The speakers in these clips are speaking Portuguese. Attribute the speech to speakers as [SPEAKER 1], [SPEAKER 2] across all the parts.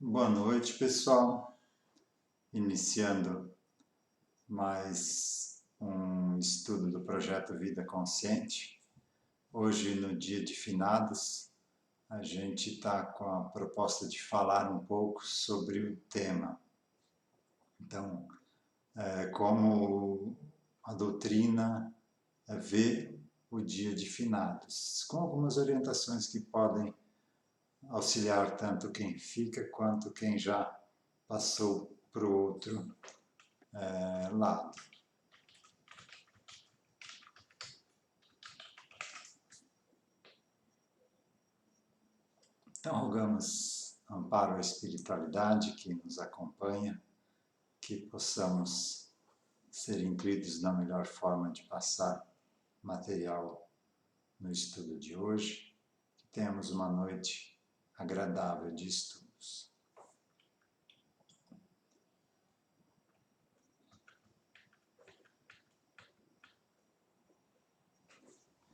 [SPEAKER 1] Boa noite, pessoal. Iniciando mais um estudo do projeto Vida Consciente. Hoje, no dia de finados, a gente está com a proposta de falar um pouco sobre o tema. Então, como a doutrina vê o dia de finados, com algumas orientações que podem auxiliar tanto quem fica quanto quem já passou para o outro lado. Então, rogamos amparo à espiritualidade que nos acompanha, que possamos ser incluídos na melhor forma de passar material no estudo de hoje, que tenhamos uma noite agradável de estudos.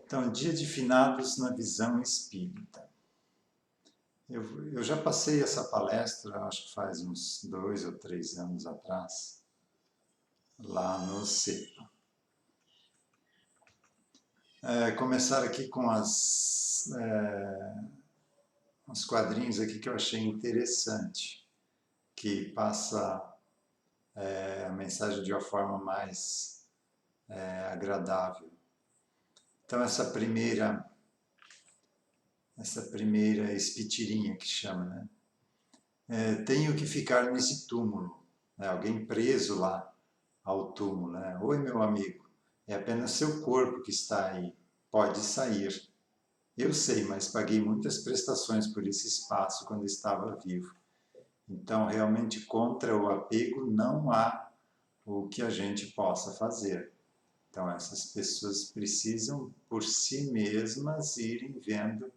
[SPEAKER 1] Então, dia de finados na visão espírita. Eu já passei essa palestra, acho que faz uns 2 ou 3 anos atrás, lá no CEPA. Começar aqui com uns quadrinhos aqui que eu achei interessante, que passa a mensagem de uma forma mais agradável. Então essa primeira espitirinha que chama, né? Tenho que ficar nesse túmulo, né? Alguém preso lá ao túmulo, né? Oi, meu amigo, é apenas seu corpo que está aí, pode sair. Eu sei, mas paguei muitas prestações por esse espaço quando estava vivo. Então, realmente, contra o apego não há o que a gente possa fazer. Então, essas pessoas precisam, por si mesmas, irem vendo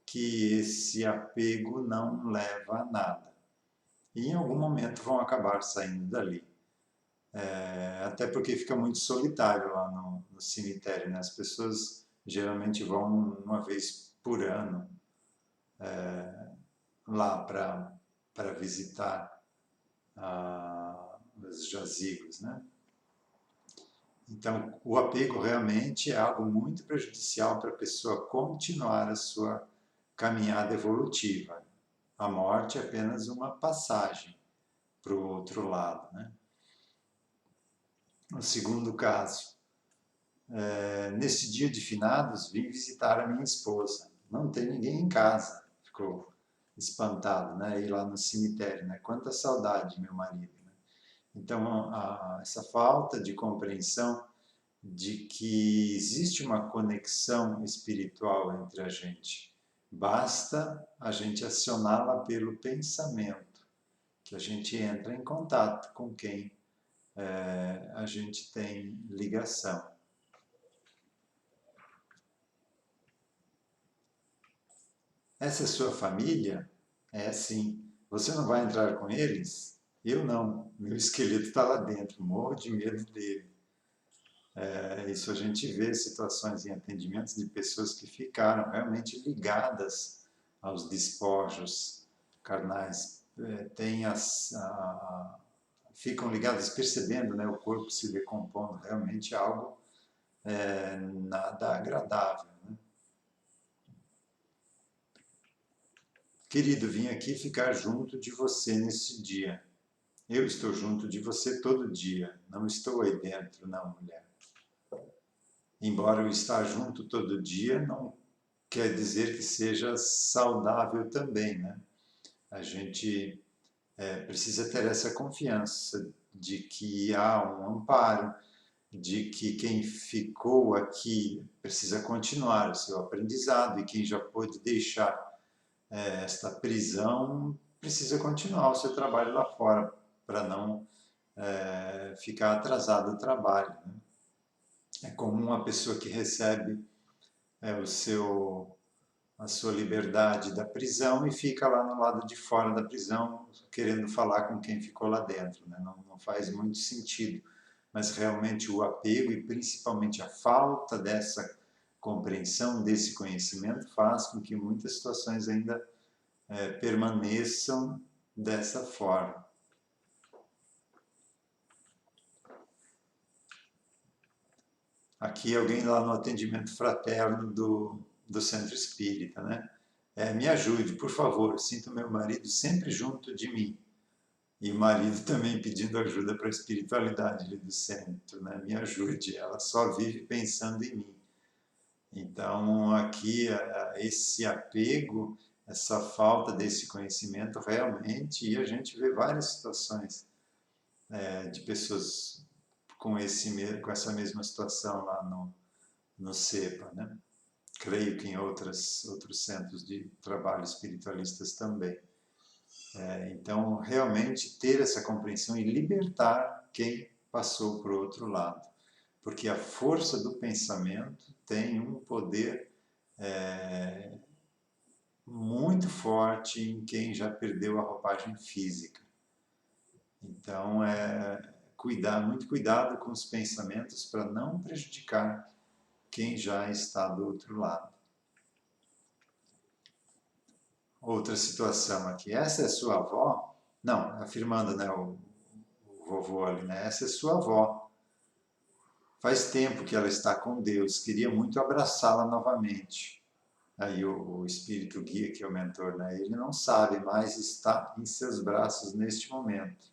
[SPEAKER 1] que esse apego não leva a nada. E em algum momento vão acabar saindo dali. Até porque fica muito solitário lá no cemitério, né? As pessoas geralmente vão uma vez por ano lá para visitar os jazigos, né? Então, o apego realmente é algo muito prejudicial para a pessoa continuar a sua caminhada evolutiva. A morte é apenas uma passagem para o outro lado, né? O segundo caso, nesse dia de finados, vim visitar a minha esposa. Não tem ninguém em casa. Ficou espantado, né? Ir lá no cemitério, né? Quanta saudade, meu marido. Né? Então, essa falta de compreensão de que existe uma conexão espiritual entre a gente. Basta a gente acioná-la pelo pensamento, que a gente entra em contato com quem a gente tem ligação. Essa é sua família? É sim. Você não vai entrar com eles? Eu não. Meu esqueleto está lá dentro, morro de medo dele. Isso a gente vê situações em atendimentos de pessoas que ficaram realmente ligadas aos despojos carnais, ficam ligadas percebendo, né, o corpo se decompondo, realmente algo nada agradável. Né? Querido, vim aqui ficar junto de você nesse dia. Eu estou junto de você todo dia, não estou aí dentro, não, mulher. Embora eu estar junto todo dia não quer dizer que seja saudável também, né? A gente precisa ter essa confiança de que há um amparo, de que quem ficou aqui precisa continuar o seu aprendizado e quem já pôde deixar esta prisão precisa continuar o seu trabalho lá fora para não ficar atrasado o trabalho. Né? É comum uma pessoa que recebe o seu a sua liberdade da prisão e fica lá no lado de fora da prisão querendo falar com quem ficou lá dentro. Né? Não faz muito sentido. Mas realmente o apego e principalmente a falta dessa compreensão, desse conhecimento, faz com que muitas situações ainda permaneçam dessa forma. Aqui alguém lá no atendimento fraterno do Centro Espírita, né? Me ajude, por favor, sinto meu marido sempre junto de mim. E o marido também pedindo ajuda para a espiritualidade ali do centro, né? Me ajude, ela só vive pensando em mim. Então, aqui, esse apego, essa falta desse conhecimento realmente, e a gente vê várias situações de pessoas com essa mesma situação lá no CEPA, né? Creio que em outros centros de trabalho espiritualistas também. Então, realmente ter essa compreensão e libertar quem passou para o outro lado. Porque a força do pensamento tem um poder muito forte em quem já perdeu a roupagem física. Então, muito cuidado com os pensamentos para não prejudicar quem já está do outro lado. Outra situação aqui. Essa é sua avó? Não, afirmando, né, o vovô ali, né? Essa é sua avó. Faz tempo que ela está com Deus. Queria muito abraçá-la novamente. Aí o espírito guia, que é o mentor, né? Ele não sabe, mas está em seus braços neste momento.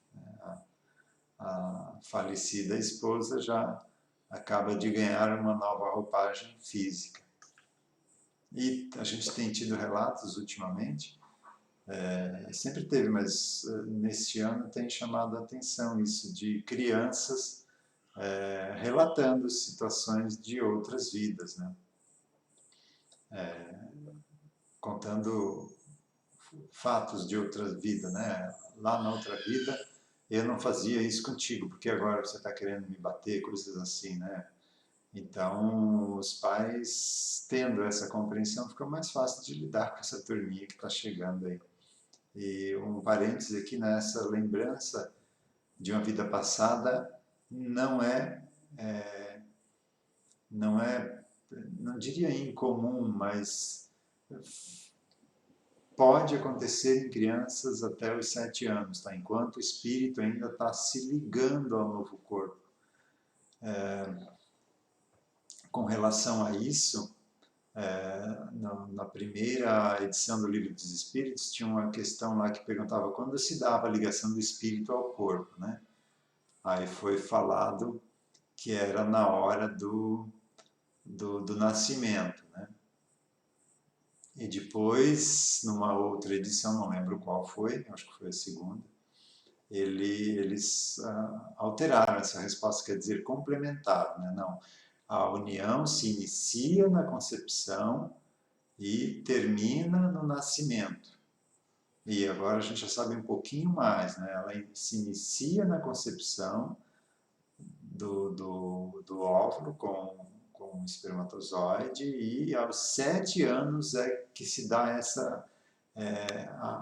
[SPEAKER 1] A falecida esposa já acaba de ganhar uma nova roupagem física. E a gente tem tido relatos ultimamente, sempre teve, mas neste ano tem chamado a atenção isso, de crianças relatando situações de outras vidas, né? Contando fatos de outra vida, né? Lá na outra vida eu não fazia isso contigo, porque agora você está querendo me bater, coisas assim, né? Então, os pais, tendo essa compreensão, fica mais fácil de lidar com essa turminha que está chegando aí. E um parêntese aqui, nessa lembrança de uma vida passada, não não diria incomum, mas pode acontecer em crianças até os 7 anos, tá? Enquanto o espírito ainda está se ligando ao novo corpo. Com relação a isso, na primeira edição do Livro dos Espíritos, tinha uma questão lá que perguntava quando se dava a ligação do espírito ao corpo, né? Aí foi falado que era na hora do nascimento, né? E depois, numa outra edição, não lembro qual foi, acho que foi a segunda, eles alteraram essa resposta, quer dizer, complementaram, né? Não, a união se inicia na concepção e termina no nascimento. E agora a gente já sabe um pouquinho mais, né? Ela se inicia na concepção do óvulo com o espermatozoide e aos 7 anos é que se dá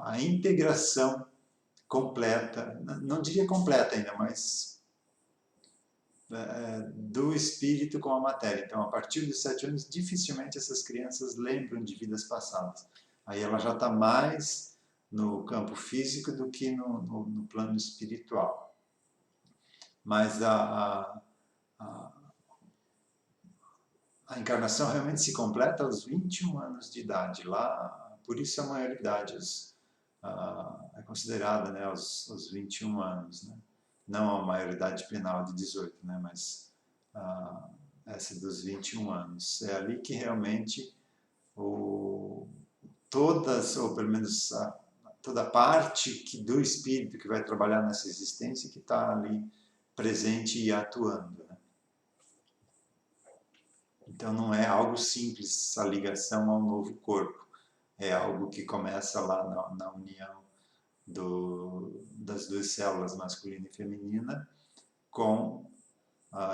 [SPEAKER 1] a integração completa, não diria completa ainda, mas do espírito com a matéria. Então, a partir dos 7 anos, dificilmente essas crianças lembram de vidas passadas. Aí ela já está mais no campo físico do que no plano espiritual. Mas a encarnação realmente se completa aos 21 anos de idade. Lá, por isso a maioridade é considerada, né, aos 21 anos. Né? Não a maioridade penal de 18, né, mas essa dos 21 anos. É ali que realmente todas, ou pelo menos toda parte do espírito que vai trabalhar nessa existência, que está ali presente e atuando. Né? Então não é algo simples a ligação ao novo corpo. É algo que começa lá na união das duas células, masculina e feminina,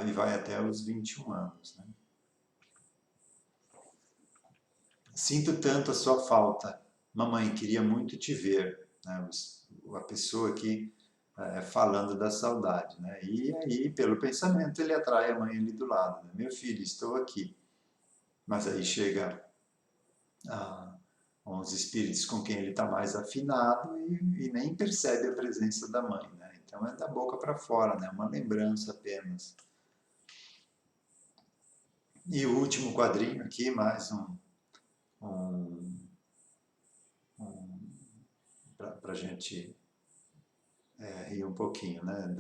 [SPEAKER 1] e vai até os 21 anos. Né? Sinto tanto a sua falta. Mamãe, queria muito te ver. Né? A pessoa aqui falando da saudade. Né? E aí, pelo pensamento, ele atrai a mãe ali do lado. Né? Meu filho, estou aqui. Mas aí chega os espíritos com quem ele está mais afinado e nem percebe a presença da mãe, né? Então é da boca para fora, né? Uma lembrança apenas. E o último quadrinho aqui, mais um para a gente rir um pouquinho, né?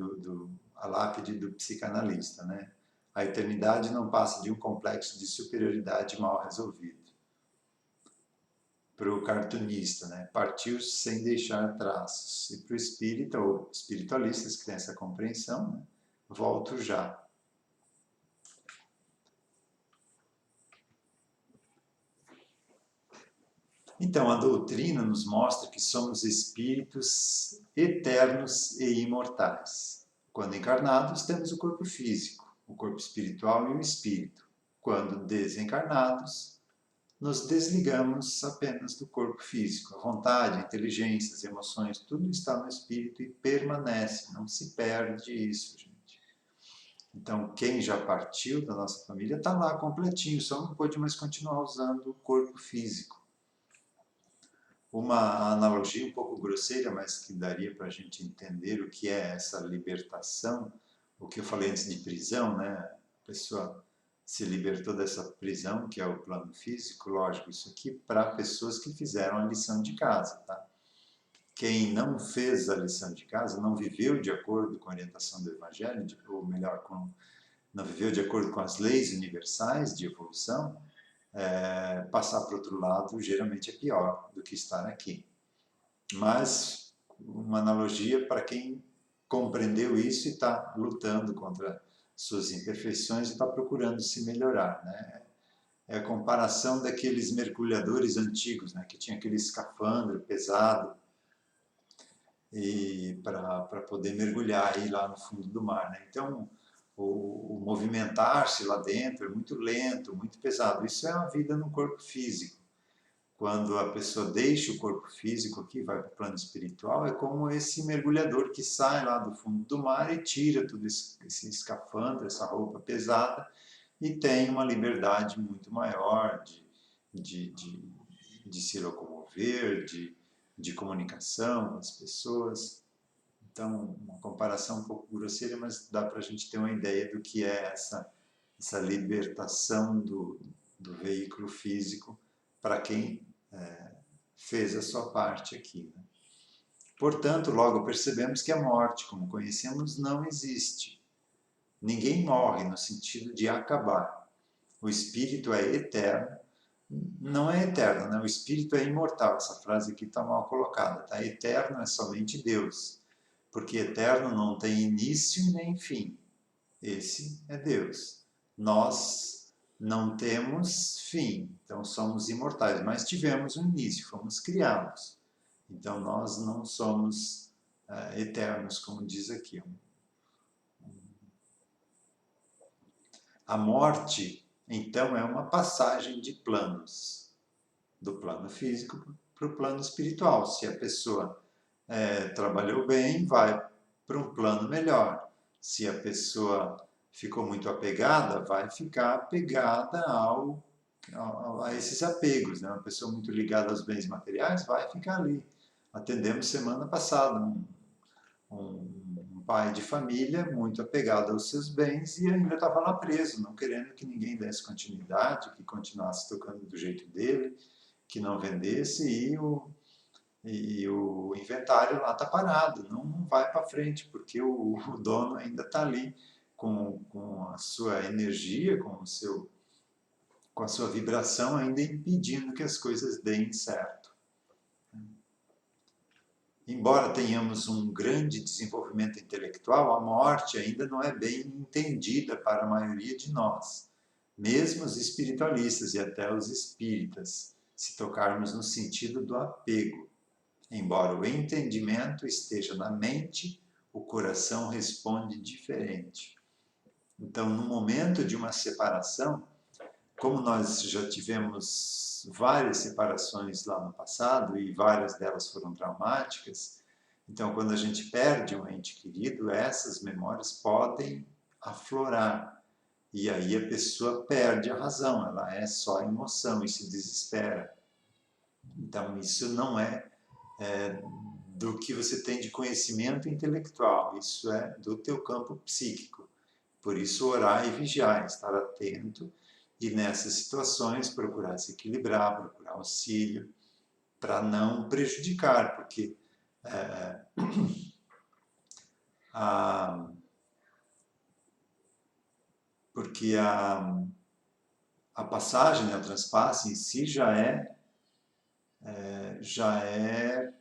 [SPEAKER 1] A lápide do psicanalista, né? A eternidade não passa de um complexo de superioridade mal resolvido. Para o cartunista, né? Partiu sem deixar traços. E para o espírita ou espiritualistas que têm essa compreensão, né? Volto já. Então, a doutrina nos mostra que somos espíritos eternos e imortais. Quando encarnados, temos o corpo físico, o corpo espiritual e o espírito. Quando desencarnados, nos desligamos apenas do corpo físico. A vontade, a inteligência, as emoções, tudo está no espírito e permanece, não se perde isso, gente. Então, quem já partiu da nossa família está lá completinho, só não pode mais continuar usando o corpo físico. Uma analogia um pouco grosseira, mas que daria para a gente entender o que é essa libertação, o que eu falei antes de prisão, né? A pessoa se libertou dessa prisão, que é o plano físico, lógico, isso aqui para pessoas que fizeram a lição de casa, tá? Quem não fez a lição de casa, não viveu de acordo com a orientação do Evangelho, ou melhor, não viveu de acordo com as leis universais de evolução, passar para o outro lado geralmente é pior do que estar aqui. Mas uma analogia para quem compreendeu isso e está lutando contra suas imperfeições e está procurando se melhorar, né? É a comparação daqueles mergulhadores antigos, né, que tinha aquele escafandro pesado e para poder mergulhar aí lá no fundo do mar, né? Então o movimentar-se lá dentro é muito lento, muito pesado. Isso é a vida no corpo físico. Quando a pessoa deixa o corpo físico aqui, vai para o plano espiritual, é como esse mergulhador que sai lá do fundo do mar e tira todo esse escafandro, essa roupa pesada, e tem uma liberdade muito maior de, de, de se locomover, de comunicação com as pessoas. Então, uma comparação um pouco grosseira, mas dá para a gente ter uma ideia do que é essa libertação do veículo físico para quem fez a sua parte aqui, né? Portanto, logo percebemos que a morte, como conhecemos, não existe. Ninguém morre no sentido de acabar. O espírito é eterno. Não é eterno, né? O espírito é imortal. Essa frase aqui está mal colocada, tá? Eterno é somente Deus, porque eterno não tem início nem fim. Esse é Deus. Nós não temos fim, então somos imortais, mas tivemos um início, fomos criados. Então nós não somos eternos, como diz aqui. A morte, então, é uma passagem de planos, do plano físico para o plano espiritual. Se a pessoa trabalhou bem, vai para um plano melhor. Se a pessoa ficou muito apegada, vai ficar apegada a esses apegos, né? Uma pessoa muito ligada aos bens materiais vai ficar ali. Atendemos semana passada um pai de família muito apegado aos seus bens e ainda estava lá preso, não querendo que ninguém desse continuidade, que continuasse tocando do jeito dele, que não vendesse e o inventário lá está parado, não vai para frente, porque o dono ainda está ali com a sua energia, com a sua vibração ainda impedindo que as coisas deem certo. Embora tenhamos um grande desenvolvimento intelectual, a morte ainda não é bem entendida para a maioria de nós, mesmo os espiritualistas e até os espíritas, se tocarmos no sentido do apego. Embora o entendimento esteja na mente, o coração responde diferente. Então, no momento de uma separação, como nós já tivemos várias separações lá no passado e várias delas foram traumáticas, então quando a gente perde um ente querido, essas memórias podem aflorar. E aí a pessoa perde a razão, ela é só emoção e se desespera. Então, isso não é do que você tem de conhecimento intelectual, isso é do teu campo psíquico. Por isso, orar e vigiar, estar atento e nessas situações procurar se equilibrar, procurar auxílio, para não prejudicar, porque a, porque a passagem, né, o transpasse em si já é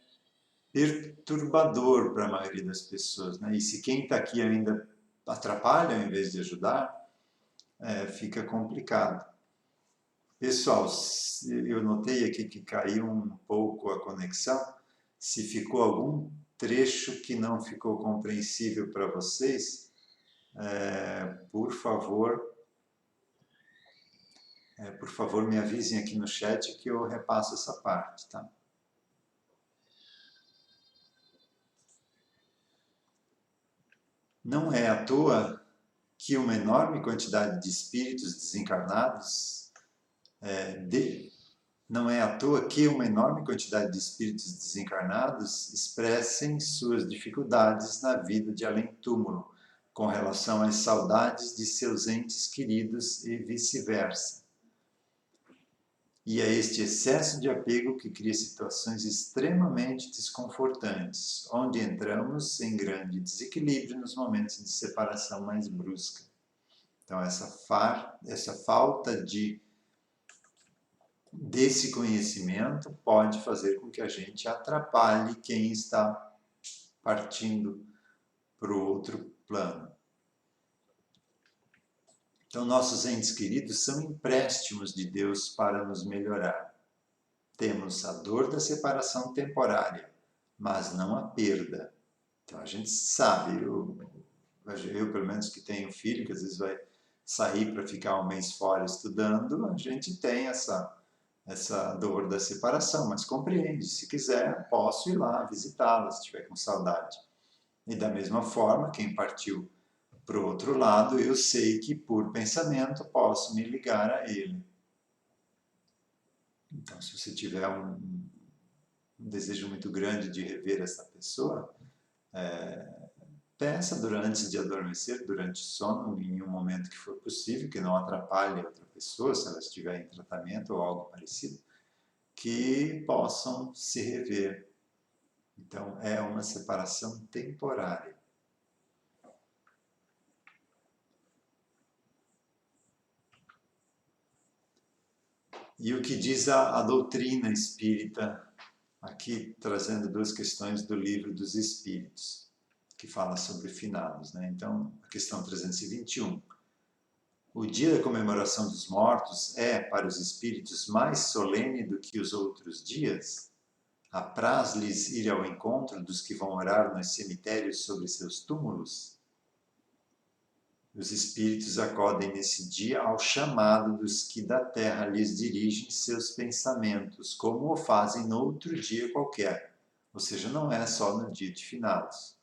[SPEAKER 1] perturbador para a maioria das pessoas, né? E se quem está aqui ainda atrapalha ao invés de ajudar, fica complicado. Pessoal, eu notei aqui que caiu um pouco a conexão. Se ficou algum trecho que não ficou compreensível para vocês, por favor me avisem aqui no chat que eu repasso essa parte, tá? Não é à toa que uma enorme quantidade de espíritos desencarnados não é à toa que uma enorme quantidade de espíritos desencarnados expressem suas dificuldades na vida de além-túmulo, com relação às saudades de seus entes queridos e vice-versa. E é este excesso de apego que cria situações extremamente desconfortantes, onde entramos em grande desequilíbrio nos momentos de separação mais brusca. Então, essa falta desse conhecimento pode fazer com que a gente atrapalhe quem está partindo para o outro plano. Então, nossos entes queridos são empréstimos de Deus para nos melhorar. Temos a dor da separação temporária, mas não a perda. Então, a gente sabe, eu pelo menos que tenho filho, que às vezes vai sair para ficar um mês fora estudando, a gente tem essa dor da separação, mas compreende, se quiser, posso ir lá visitá-la, se estiver com saudade. E da mesma forma, quem partiu para o outro lado, eu sei que por pensamento posso me ligar a ele. Então, se você tiver um desejo muito grande de rever essa pessoa, peça antes de adormecer, durante o sono, em um momento que for possível, que não atrapalhe a outra pessoa, se ela estiver em tratamento ou algo parecido, que possam se rever. Então, é uma separação temporária. E o que diz a doutrina espírita, aqui trazendo duas questões do Livro dos Espíritos, que fala sobre finados, né? Então, a questão 321. O dia da comemoração dos mortos é, para os espíritos, mais solene do que os outros dias? Apraz-lhes ir ao encontro dos que vão orar nos cemitérios sobre seus túmulos? Os espíritos acodem nesse dia ao chamado dos que da terra lhes dirigem seus pensamentos, como o fazem noutro dia qualquer. Ou seja, não é só no dia de finados.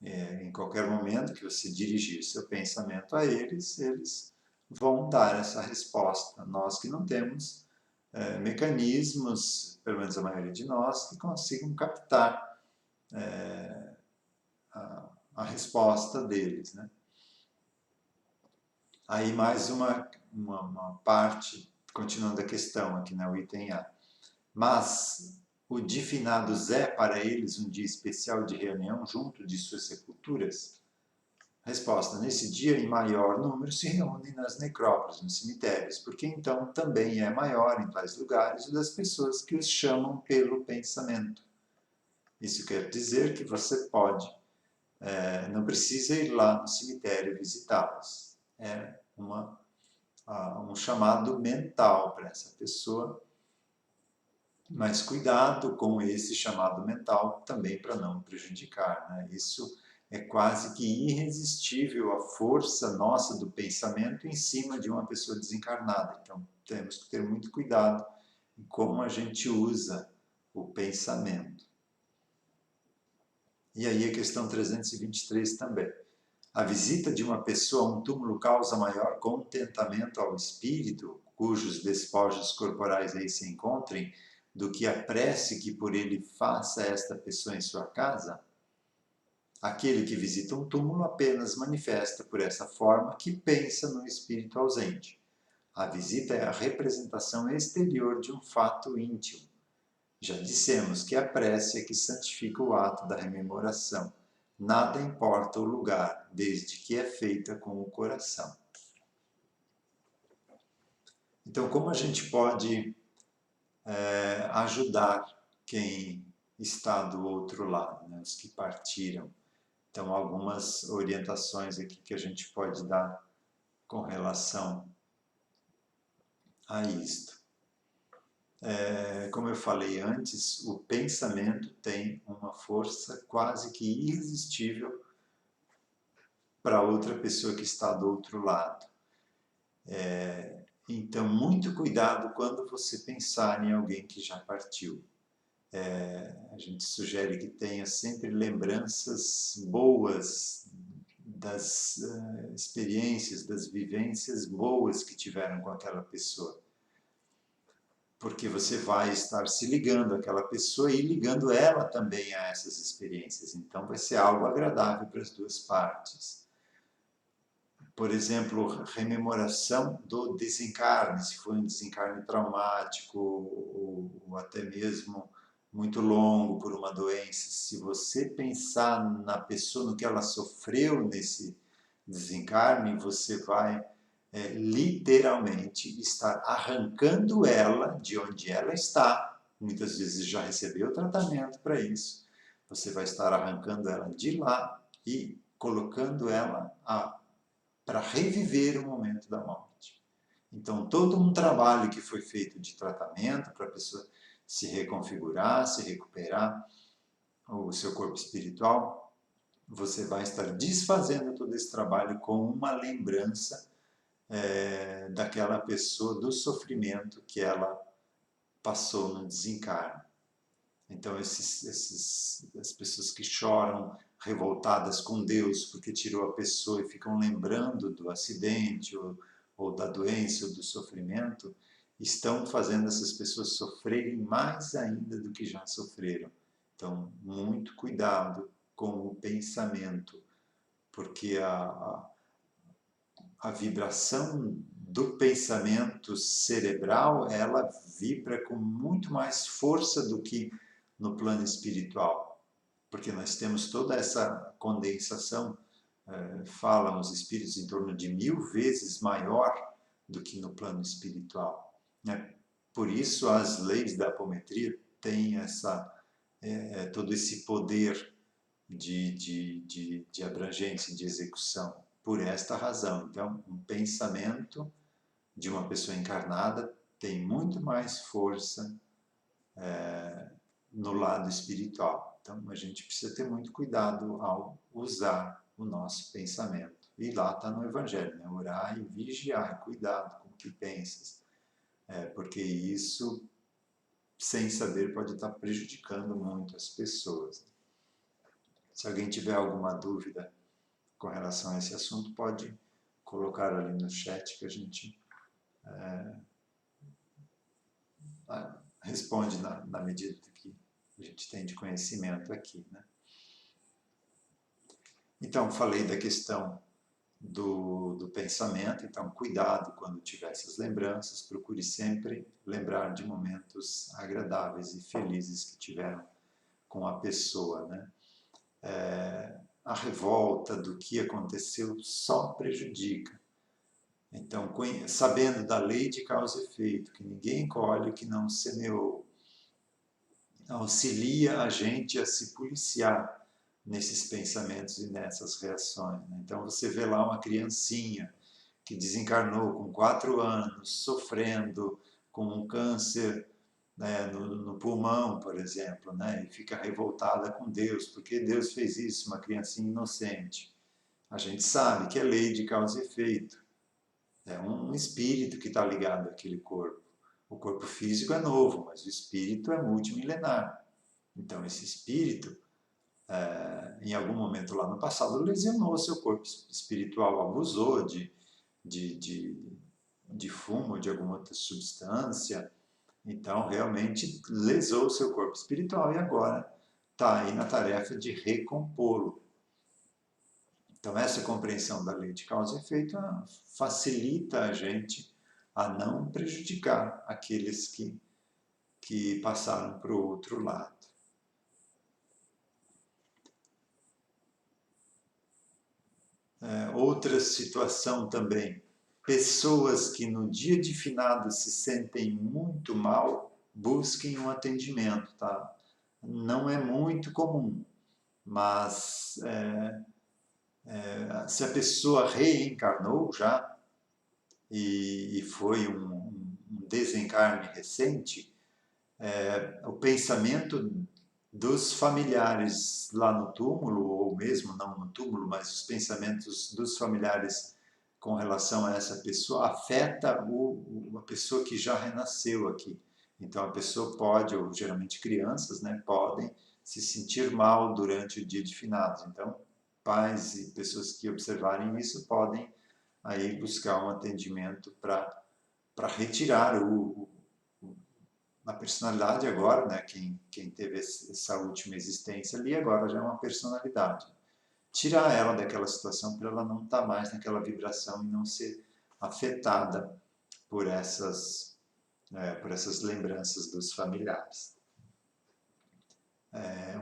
[SPEAKER 1] Em qualquer momento que você dirigir seu pensamento a eles, eles vão dar essa resposta. Nós que não temos mecanismos, pelo menos a maioria de nós, que consigam captar a resposta deles, né? Aí mais uma parte, continuando a questão aqui no item A. Mas o de finados é para eles um dia especial de reunião junto de suas sepulturas? Resposta: nesse dia, em maior número, se reúnem nas necrópolis, nos cemitérios, porque então também é maior em tais lugares o das pessoas que os chamam pelo pensamento. Isso quer dizer que você pode, não precisa ir lá no cemitério visitá-los. É um chamado mental para essa pessoa, mas cuidado com esse chamado mental também para não prejudicar, né? Isso é quase que irresistível a força nossa do pensamento em cima de uma pessoa desencarnada. Então, temos que ter muito cuidado em como a gente usa o pensamento. E aí a questão 323 também. A visita de uma pessoa a um túmulo causa maior contentamento ao espírito, cujos despojos corporais aí se encontrem, do que a prece que por ele faça esta pessoa em sua casa, aquele que visita um túmulo apenas manifesta por essa forma que pensa no espírito ausente. A visita é a representação exterior de um fato íntimo. Já dissemos que a prece é que santifica o ato da rememoração. Nada importa o lugar, desde que é feita com o coração. Então, como a gente pode ajudar quem está do outro lado, né? Os que partiram? Então, algumas orientações aqui que a gente pode dar com relação a isto. Como eu falei antes, o pensamento tem uma força quase que irresistível para outra pessoa que está do outro lado. Então, muito cuidado quando você pensar em alguém que já partiu. A gente sugere que tenha sempre lembranças boas das experiências, das vivências boas que tiveram com aquela pessoa. Porque você vai estar se ligando àquela pessoa e ligando ela também a essas experiências. Então vai ser algo agradável para as duas partes. Por exemplo, rememoração do desencarne, se foi um desencarne traumático ou até mesmo muito longo por uma doença. Se você pensar na pessoa, no que ela sofreu nesse desencarne, você vai literalmente estar arrancando ela de onde ela está. Muitas vezes já recebeu tratamento para isso. Você vai estar arrancando ela de lá e colocando ela para reviver o momento da morte. Então, todo um trabalho que foi feito de tratamento para a pessoa se reconfigurar, se recuperar o seu corpo espiritual, você vai estar desfazendo todo esse trabalho com uma lembrança daquela pessoa, do sofrimento que ela passou no desencarne. Então, as pessoas que choram revoltadas com Deus porque tirou a pessoa e ficam lembrando do acidente ou da doença ou do sofrimento, estão fazendo essas pessoas sofrerem mais ainda do que já sofreram. Então, muito cuidado com o pensamento, porque a vibração do pensamento cerebral, ela vibra com muito mais força do que no plano espiritual, porque nós temos toda essa condensação, falam os espíritos, em torno de 1000 vezes maior do que no plano espiritual. Né? Por isso as leis da apometria têm todo esse poder de abrangência, de execução, por esta razão. Então, um pensamento de uma pessoa encarnada tem muito mais força no lado espiritual. Então, a gente precisa ter muito cuidado ao usar o nosso pensamento. E lá está no Evangelho, né? Orar e vigiar, cuidado com o que pensas, porque isso, sem saber, pode estar prejudicando muito as pessoas. Se alguém tiver alguma dúvida com relação a esse assunto, pode colocar ali no chat que a gente responde na medida que a gente tem de conhecimento aqui, né? Então, falei da questão do pensamento, então cuidado quando tiver essas lembranças, procure sempre lembrar de momentos agradáveis e felizes que tiveram com a pessoa, né? A revolta do que aconteceu só prejudica. Então, sabendo da lei de causa e efeito, que ninguém colhe o que não semeou, auxilia a gente a se policiar nesses pensamentos e nessas reações. Então, você vê lá uma criancinha que desencarnou com 4 anos, sofrendo com um câncer, né, no pulmão, por exemplo, né, e fica revoltada com Deus, porque Deus fez isso, uma criancinha inocente. A gente sabe que é lei de causa e efeito. É um espírito que está ligado àquele corpo. O corpo físico é novo, mas o espírito é multimilenar. Então, esse espírito, em algum momento lá no passado, lesionou seu corpo espiritual, abusou de fumo, de alguma outra substância, Então, realmente lesou o seu corpo espiritual e agora está aí na tarefa de recompô-lo. Então, essa compreensão da lei de causa e efeito facilita a gente a não prejudicar aqueles que passaram para o outro lado. Outra situação também, pessoas que no dia de finado se sentem muito mal, busquem um atendimento, tá? Não é muito comum, mas se a pessoa reencarnou já e foi um desencarne recente, o pensamento dos familiares lá no túmulo, ou mesmo não no túmulo, mas os pensamentos dos familiares com relação a essa pessoa afeta a pessoa que já renasceu aqui. Então a pessoa pode, ou geralmente crianças, né, podem se sentir mal durante o dia de finados. Então pais e pessoas que observarem isso podem aí buscar um atendimento para retirar a personalidade agora, né, quem teve essa última existência ali agora já é uma personalidade. Tirar ela daquela situação para ela não estar mais naquela vibração e não ser afetada por essas lembranças dos familiares.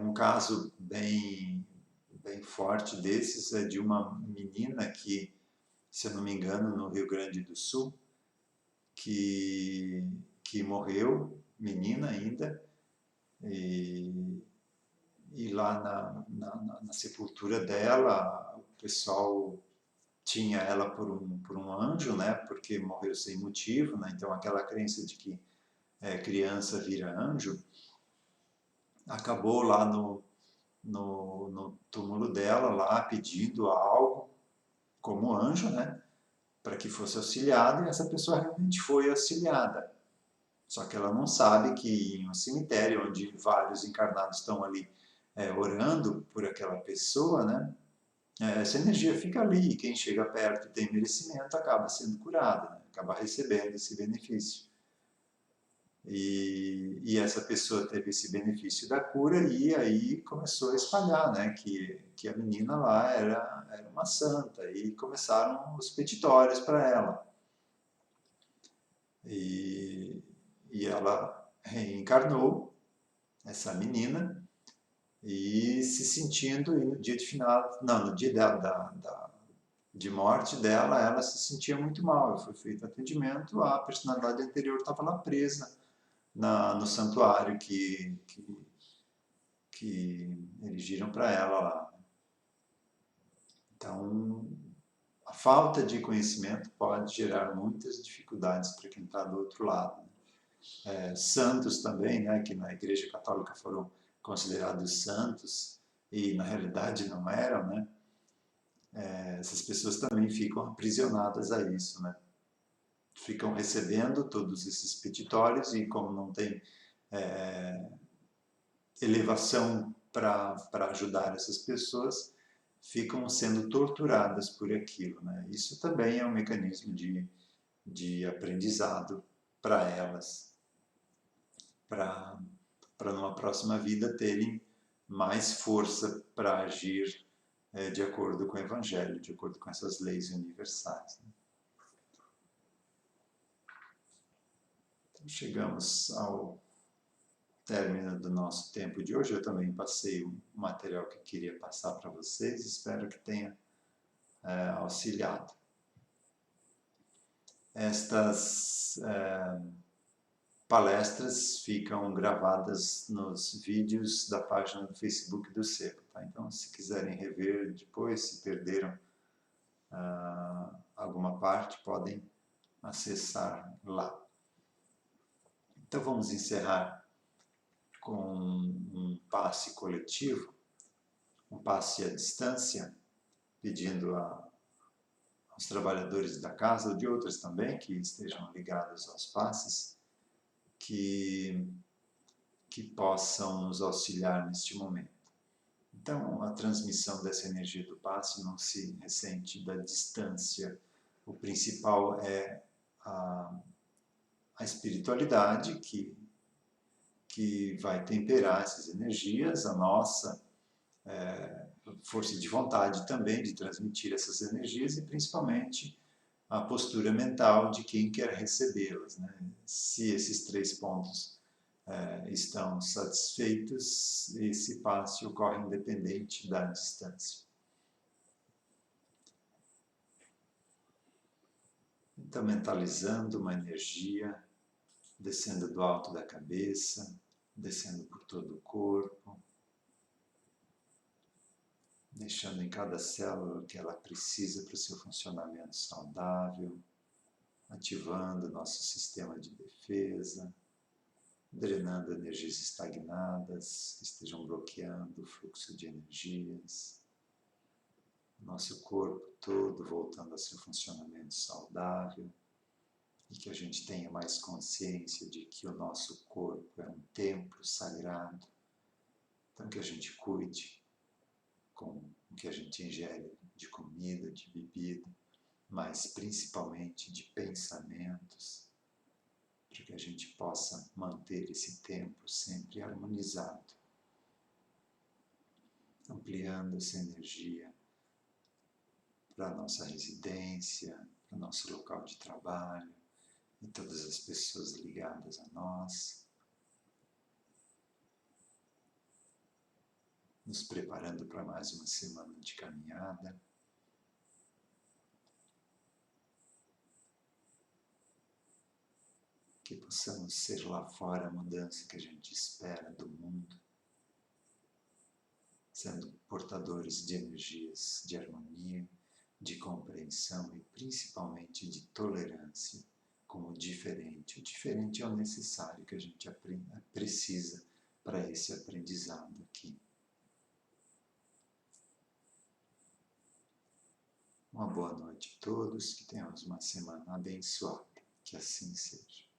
[SPEAKER 1] Um caso bem forte desses é de uma menina que, se eu não me engano, no Rio Grande do Sul, que morreu, menina ainda, e lá na sepultura dela, o pessoal tinha ela por um anjo, né? Porque morreu sem motivo, né? Então aquela crença de que criança vira anjo, acabou lá no túmulo dela, lá pedindo algo como anjo, né? Para que fosse auxiliada, e essa pessoa realmente foi auxiliada. Só que ela não sabe que em um cemitério onde vários encarnados estão ali orando por aquela pessoa, né? Essa energia fica ali, e quem chega perto e tem merecimento acaba sendo curado, né? Acaba recebendo esse benefício. E essa pessoa teve esse benefício da cura e aí começou a espalhar, né? Que a menina lá era uma santa, e começaram os petitórios para ela. E ela reencarnou, essa menina, e se sentindo, e no dia de final, não, no dia de morte dela, ela se sentia muito mal. Foi feito atendimento, a personalidade anterior estava lá presa no santuário que erigiram para ela lá. Então, a falta de conhecimento pode gerar muitas dificuldades para quem está do outro lado. Santos também, né, que na Igreja Católica foram considerados santos e na realidade não eram, né? Essas pessoas também ficam aprisionadas a isso, né? Ficam recebendo todos esses petitórios e como não tem elevação para ajudar essas pessoas, ficam sendo torturadas por aquilo, né? Isso também é um mecanismo de aprendizado para elas, para numa próxima vida terem mais força para agir de acordo com o Evangelho, de acordo com essas leis universais. Então, chegamos ao término do nosso tempo de hoje. Eu também passei o material que queria passar para vocês, espero que tenha auxiliado. Estas palestras ficam gravadas nos vídeos da página do Facebook do SEPA. Tá? Então, se quiserem rever depois, se perderam alguma parte, podem acessar lá. Então, vamos encerrar com um passe coletivo, um passe à distância, pedindo aos trabalhadores da casa, ou de outras também, que estejam ligados aos passes, que possam nos auxiliar neste momento. Então, a transmissão dessa energia do passe não se ressente da distância. O principal é a a espiritualidade que vai temperar essas energias, a nossa força de vontade também de transmitir essas energias e principalmente a postura mental de quem quer recebê-las, né? Se esses 3 pontos estão satisfeitos, esse passe ocorre independente da distância. Então, mentalizando uma energia descendo do alto da cabeça, descendo por todo o corpo, deixando em cada célula o que ela precisa para o seu funcionamento saudável, ativando o nosso sistema de defesa, drenando energias estagnadas que estejam bloqueando o fluxo de energias, nosso corpo todo voltando ao seu funcionamento saudável e que a gente tenha mais consciência de que o nosso corpo é um templo sagrado, então que a gente cuide com o que a gente ingere de comida, de bebida, mas principalmente de pensamentos, para que a gente possa manter esse templo sempre harmonizado, ampliando essa energia para a nossa residência, para o nosso local de trabalho e todas as pessoas ligadas a nós, nos preparando para mais uma semana de caminhada. Que possamos ser lá fora a mudança que a gente espera do mundo, sendo portadores de energias de harmonia, de compreensão e principalmente de tolerância com o diferente. O diferente é o necessário que a gente precisa para esse aprendizado aqui. Uma boa noite a todos, que tenhamos uma semana abençoada, que assim seja.